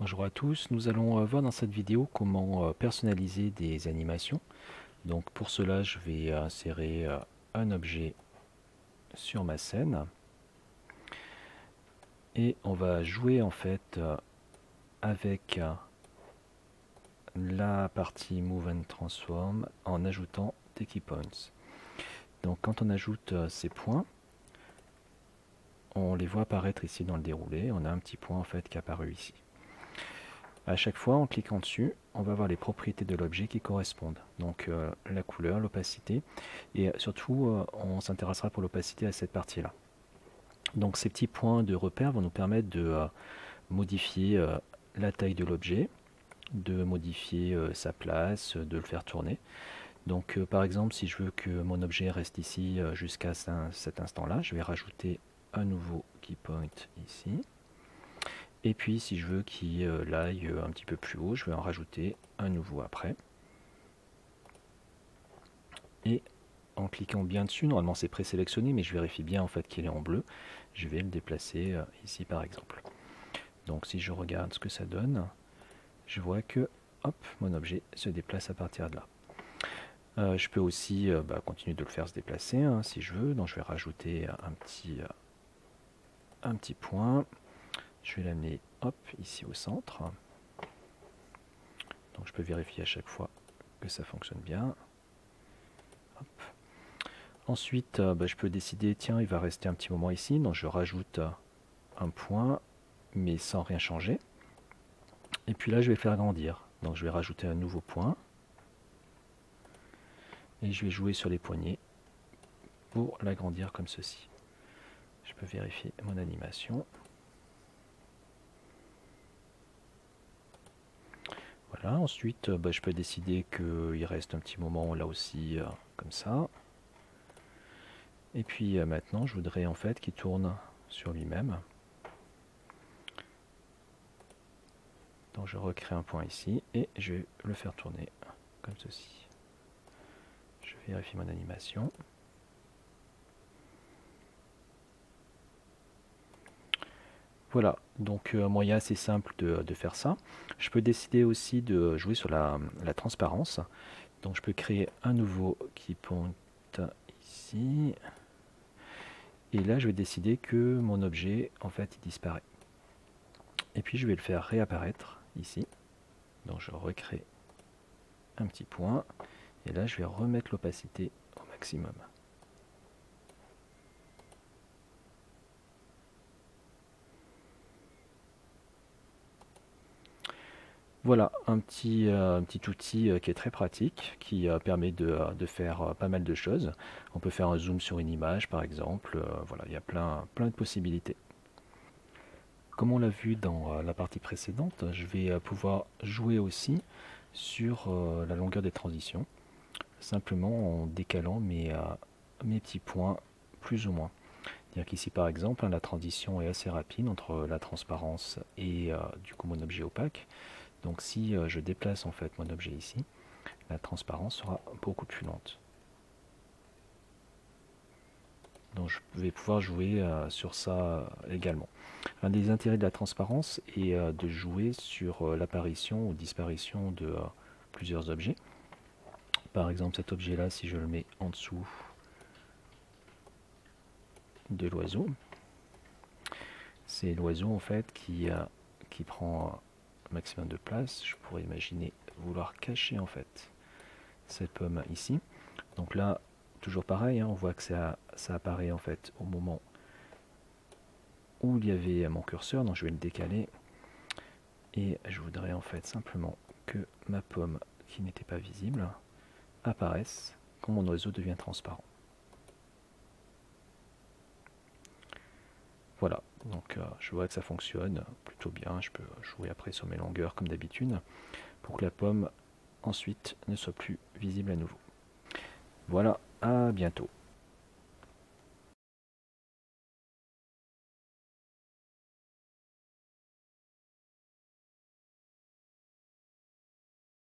Bonjour à tous, nous allons voir dans cette vidéo comment personnaliser des animations. Donc pour cela je vais insérer un objet sur ma scène et on va jouer en fait avec la partie Move and Transform en ajoutant des key points. Donc quand on ajoute ces points, on les voit apparaître ici dans le déroulé. On a un petit point en fait qui est apparu ici. À chaque fois, en cliquant dessus, on va voir les propriétés de l'objet qui correspondent. Donc la couleur, l'opacité, et surtout, on s'intéressera pour l'opacité à cette partie-là. Donc ces petits points de repère vont nous permettre de modifier la taille de l'objet, de modifier sa place, de le faire tourner. Donc par exemple, si je veux que mon objet reste ici jusqu'à cet instant-là, je vais rajouter un nouveau key point ici. Et puis si je veux qu'il aille un petit peu plus haut, je vais en rajouter un nouveau après. Et en cliquant bien dessus, normalement c'est présélectionné, mais je vérifie bien en fait qu'il est en bleu. Je vais le déplacer ici par exemple. Donc si je regarde ce que ça donne, je vois que hop, mon objet se déplace à partir de là. Je peux aussi continuer de le faire se déplacer hein, si je veux. Donc je vais rajouter un petit point. Je vais l'amener hop ici au centre. Donc je peux vérifier à chaque fois que ça fonctionne bien. Hop. Ensuite, je peux décider, tiens, il va rester un petit moment ici, donc je rajoute un point, mais sans rien changer. Et puis là, je vais faire grandir. Donc je vais rajouter un nouveau point. Et je vais jouer sur les poignées pour l'agrandir comme ceci. Je peux vérifier mon animation. Voilà, ensuite, je peux décider qu'il reste un petit moment là aussi, comme ça. Et puis maintenant, je voudrais en fait qu'il tourne sur lui-même. Donc je recrée un point ici et je vais le faire tourner comme ceci. Je vérifie mon animation. Voilà, donc un moyen assez simple de faire ça. Je peux décider aussi de jouer sur la transparence. Donc je peux créer un nouveau key point ici. Et là je vais décider que mon objet en fait il disparaît. Et puis je vais le faire réapparaître ici. Donc je recrée un petit point. Et là je vais remettre l'opacité au maximum. Voilà, un petit outil qui est très pratique, qui permet de faire pas mal de choses. On peut faire un zoom sur une image par exemple, voilà, il y a plein de possibilités. Comme on l'a vu dans la partie précédente, je vais pouvoir jouer aussi sur la longueur des transitions, simplement en décalant mes petits points plus ou moins. C'est-à-dire qu'ici par exemple, la transition est assez rapide entre la transparence et du coup mon objet opaque. Donc si je déplace en fait mon objet ici, la transparence sera beaucoup plus lente. Donc je vais pouvoir jouer sur ça également. Un des intérêts de la transparence est de jouer sur l'apparition ou disparition de plusieurs objets. Par exemple cet objet là, si je le mets en dessous de l'oiseau, c'est l'oiseau en fait qui prend un maximum de place. Je pourrais imaginer vouloir cacher en fait cette pomme ici. Donc là, toujours pareil, hein, on voit que ça apparaît en fait au moment où il y avait mon curseur, donc je vais le décaler. Et je voudrais en fait simplement que ma pomme qui n'était pas visible apparaisse quand mon oiseau devient transparent. Voilà, donc je vois que ça fonctionne plutôt bien. Je peux jouer après sur mes longueurs comme d'habitude pour que la pomme ensuite ne soit plus visible à nouveau. Voilà, à bientôt.